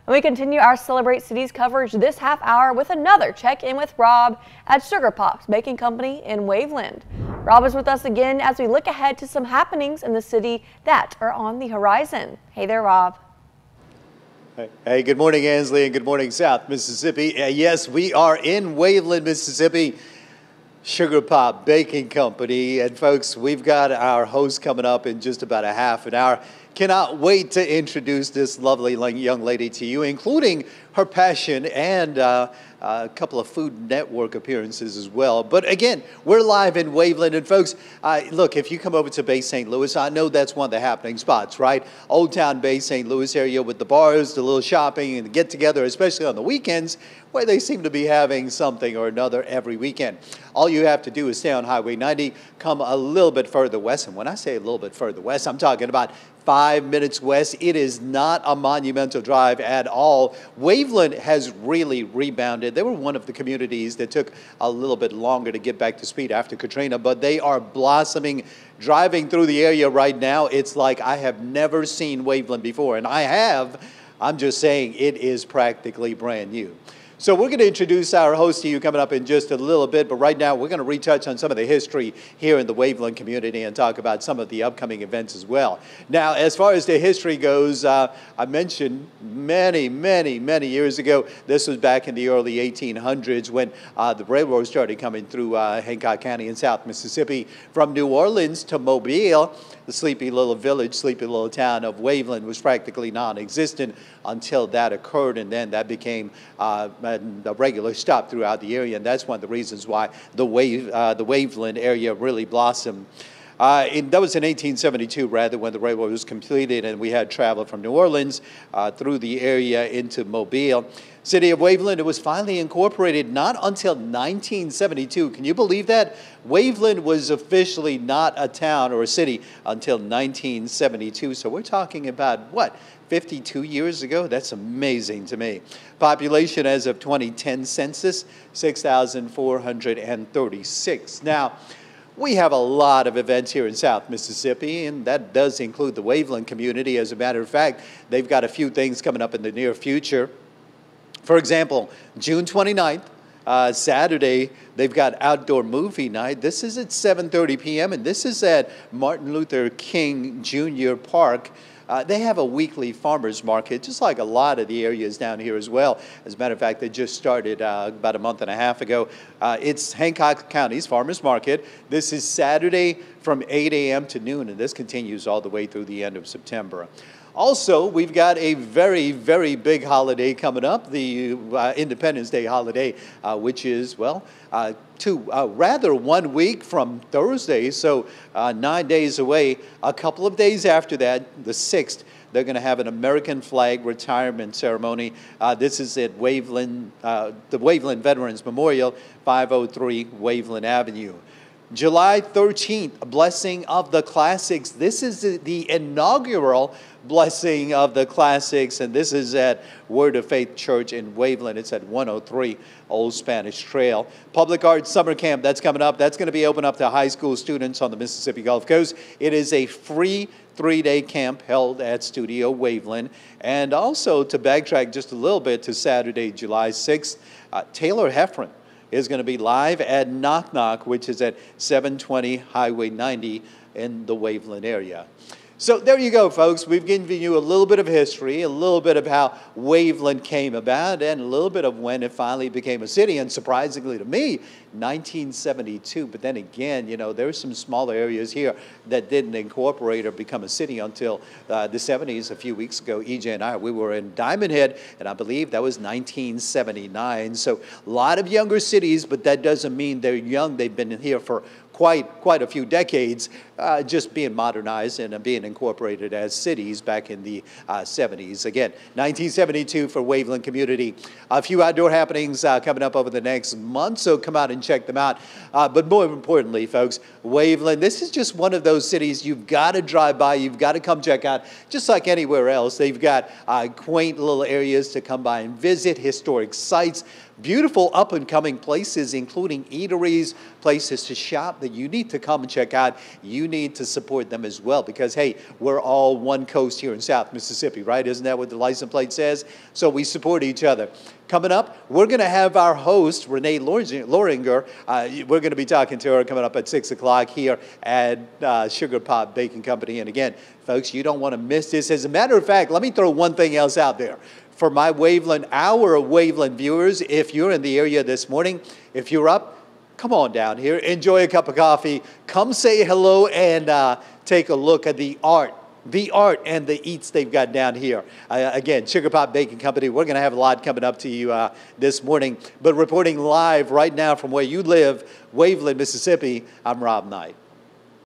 And we continue our Celebrate Cities coverage this half hour with another check-in with Rob at Sugar Pops Baking Company in Waveland. Rob is with us again as we look ahead to some happenings in the city that are on the horizon. Hey there, Rob. Hey, good morning, Ansley, and good morning, South Mississippi. Yes, we are in Waveland, Mississippi, Sugar Pop Baking Company. And folks, we've got our host coming up in just about a half an hour. Cannot wait to introduce this lovely young lady to you, including her passion and a couple of Food Network appearances as well. But again, we're live in Waveland. And folks, look, if you come over to Bay St. Louis, I know that's one of the happening spots, right? Old Town Bay St. Louis area with the bars, the little shopping, and the get together, especially on the weekends, where they seem to be having something or another every weekend. All you have to do is stay on Highway 90, come a little bit further west. And when I say a little bit further west, I'm talking about 5 minutes west. It is not a monumental drive at all. Waveland has really rebounded. They were one of the communities that took a little bit longer to get back to speed after Katrina, but they are blossoming. Driving through the area right now, it's like I have never seen Waveland before, and I have. I'm just saying it is practically brand new. So we're going to introduce our host to you coming up in just a little bit, but right now we're going to retouch on some of the history here in the Waveland community and talk about some of the upcoming events as well. Now, as far as the history goes, I mentioned many years ago, this was back in the early 1800s when the railroad started coming through Hancock County in South Mississippi from New Orleans to Mobile. The sleepy little village, sleepy little town of Waveland was practically non-existent until that occurred, and then that became a regular stop throughout the area, and that's one of the reasons why the Waveland area really blossomed. That was in 1872, rather, when the railroad was completed and we had travel from New Orleans through the area into Mobile. City of Waveland, it was finally incorporated not until 1972. Can you believe that? Waveland was officially not a town or a city until 1972. So we're talking about, what, 52 years ago? That's amazing to me. Population as of 2010 census, 6,436. Now, we have a lot of events here in South Mississippi, and that does include the Waveland community. As a matter of fact, they've got a few things coming up in the near future. For example, June 29th, Saturday, they've got outdoor movie night. This is at 7:30 p.m., and this is at Martin Luther King Jr. Park. They have a weekly farmers market, just like a lot of the areas down here as well. As a matter of fact, they just started about a month and a half ago. It's Hancock County's farmers market. This is Saturday from 8 a.m. to noon, and this continues all the way through the end of September. Also, we've got a very big holiday coming up, the Independence Day holiday, which is, well, rather 1 week from Thursday, so 9 days away. A couple of days after that, the 6th, they're going to have an American flag retirement ceremony. This is at Waveland, the Waveland Veterans Memorial, 503 Waveland Avenue. July 13th, Blessing of the Classics. This is the inaugural Blessing of the Classics, and this is at Word of Faith Church in Waveland. It's at 103 Old Spanish Trail. Public Arts Summer Camp, that's coming up. That's going to be open up to high school students on the Mississippi Gulf Coast. It is a free 3-day camp held at Studio Waveland. And also, to backtrack just a little bit to Saturday, July 6th, Taylor Heffron is going to be live at Knock Knock, which is at 720 Highway 90 in the Waveland area. So there you go, folks. We've given you a little bit of history, a little bit of how Waveland came about, and a little bit of when it finally became a city. And surprisingly to me, 1972. But then again, you know, there's some smaller areas here that didn't incorporate or become a city until the 70s. A few weeks ago, EJ and I, we were in Diamond Head, and I believe that was 1979. So a lot of younger cities, but that doesn't mean they're young. They've been here for quite a few decades, just being modernized and being incorporated as cities back in the 70s. Again, 1972 for Waveland community. A few outdoor happenings coming up over the next month, so come out and check them out. But more importantly, folks, Waveland, this is just one of those cities you've got to drive by, you've got to come check out. Just like anywhere else, they've got quaint little areas to come by and visit, historic sites, beautiful up-and-coming places, including eateries, places to shop. that you need to come and check out. You need to support them as well because, hey, we're all one coast here in South Mississippi, right? Isn't that what the license plate says? So we support each other. Coming up, we're going to have our host, Renee Loringer. We're going to be talking to her coming up at 6 o'clock here at Sugar Pop Baking Company. And again, folks, you don't want to miss this. As a matter of fact, let me throw one thing else out there. For my Waveland, our Waveland viewers, if you're in the area this morning, if you're up, come on down here, enjoy a cup of coffee, come say hello and take a look at the art and the eats they've got down here. Again, Sugar Pop Baking Company, we're going to have a lot coming up to you this morning. But reporting live right now from where you live, Waveland, Mississippi, I'm Rob Knight.